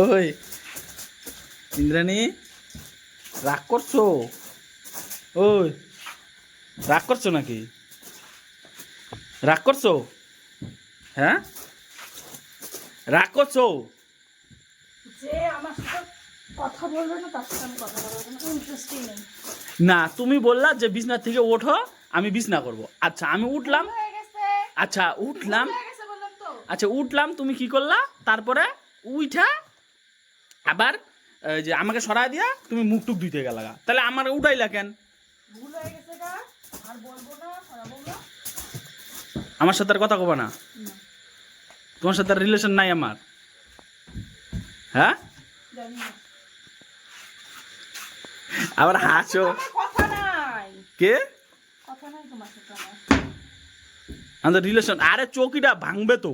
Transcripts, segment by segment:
ওই ইন্দ্রাণী, রাগ করছো? ওই রাগ করছো নাকি? রাগ করছো? হ্যাঁ, রাগ করছো? যে আমার সাথে কথা বলবে না তার সাথে আমি কথা বলবো না, ইন্টারেস্টই নেই। না, তুমি বললা যে বিছনা থেকে ওঠো, আমি বিছনা করব। আচ্ছা আমি উঠলাম। ভুল হয়ে গেছে, আচ্ছা উঠলাম। ভুল হয়ে গেছে বললাম তো। আচ্ছা উঠলাম, তুমি কি করলা? তারপরে উঠা আবার যে আমাকে সরায় দিয়া তুমি মুখ টুক ধুইতে গেলা, তাহলে আমার উঠাইলা কেন? ভুল হয়ে গেছে গা, আর বলবো না, সরাবো না। আমার সাথে আর কথা কবা না? তোমার সাথে রিলেশন নাই আমার। হ্যাঁ, জানি না। আবার হাসো। আমার কথা নাই, কে? কথা নাই তোমার সাথে আমার। আমাদের রিলেশন, আরে চৌকিটা ভাঙবে তো,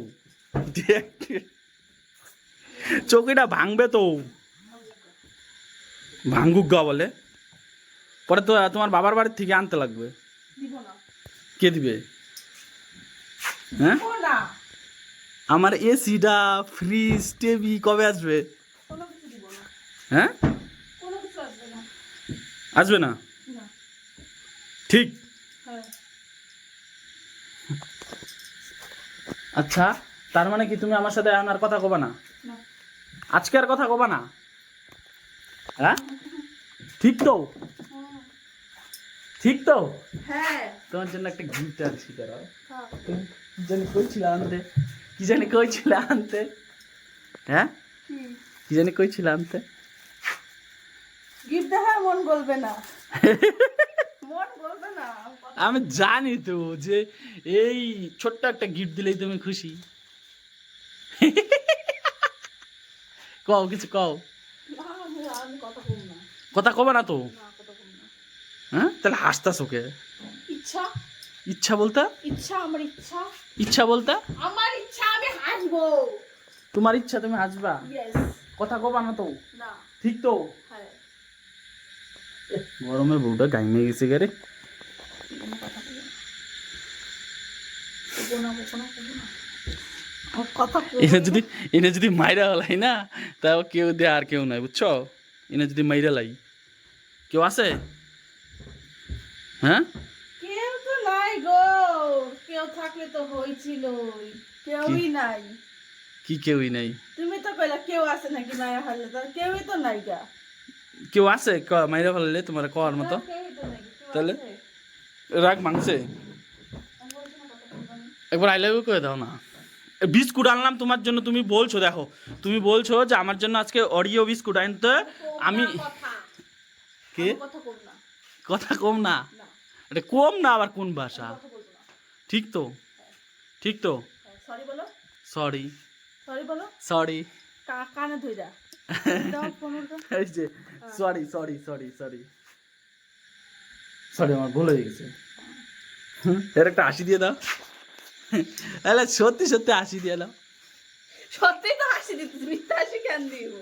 চৌকিটা ভাঙবে তো। ভাঙ্গুক গা বলে, পরে তো তোমার বাবার বাড়ির থেকে আনতে লাগবে। দিব না। কে দিবে? হ্যাঁ, ও না, আমার এসিটা ফ্রিজ টিভি কবে আসবে? কোনো কিছু দিব না, হ্যাঁ, কোনো কিছু আসবে না। আসবে না? না। ঠিক। হ্যাঁ। আচ্ছা, তার মানে কি তুমি আমার সাথে এখন আর কথা কবা না? না। আজকে আর কথা কবা না? হ্যাঁ, ঠিক তো? ঠিক তো? হ্যাঁ। তোমার জন্য একটা গিফট আনছি, তারা হ্যাঁ। তুমি কি জানি কইছিল আনতে, কি জানি কইছিল আনতে। হ্যাঁ, কি কি জানি কইছিল আনতে। গিফট দেখা মন বলবে না, মন বলবে না। আমি জানি তো যে এই ছোট্ট একটা গিফট দিলেই তুমি খুশি। কও, কিছু কও। না, আমি কথা কম না। কথা কবে না তো? না, কথা কম না। হ্যাঁ, তাহলে হাসতাছ ওকে? ইচ্ছা, ইচ্ছা বলতে? ইচ্ছা, আমার ইচ্ছা, ইচ্ছা বলতে? আমার ইচ্ছা, আমি হাসবো। তোমার ইচ্ছা তুমি হাসবা? ইয়েস। কথা কবা না তো? না। ঠিক তো? হ্যাঁ। গরমে বউটা গাইমে গেছে গে রে। কোনো কথা বলবো না। বলবো না, বলবো না, বলবো না। আমার কথা এনে বলবো যদি না। এনে যদি মাইরা লাই না, তাও কেউ দিয়ে আর কেউ নাই, বুঝছো? এনে যদি মাইরা লাই, কেউ আছে? হ্যাঁ, কেউ তো নাই গো, কেউ থাকলে তো হয়েছিল, কেউই নাই। কি কেউই নাই? তুমি তো কইলা কেউ আছে নাকি মায়া হারলে, তার কেউই তো নাই গা। কেউ আছে মাইরা ফেললে তোমার কওয়ার মতো? না, কেউই তো নাই, কেউ তাহলে আছে? রাগ মাংসে আমি বলছি না কথা বলবো না। একবার আই লাভ ইউ করে দাও না। বিস্কুট আনলাম তোমার জন্য, তুমি বলছো, দেখো তুমি বলছো যে আমার জন্য আজকে অরিও বিস্কুট আনতে। কম আমি না কথা। কে? আমি কথা কম না। কথা কম না? না, এটা কম না আবার কোন ভাষা? আমি কথা বলবো না। ঠিক তো? ঠিক তো? সরি বলো, সরি, সরি বলো। সরি। কানে ধইরা দাও ফোনটা। এই যে sorry sorry sorry sorry sorry, আমার ভুল হয়ে গেছে। এর একটা হাসি দিয়ে দাও। তাহলে সত্যি সত্যি হাসি দিয়ে দাও। সত্যি তো হাসি দিতেছি, মিথ্যা হাসি কেন দিব?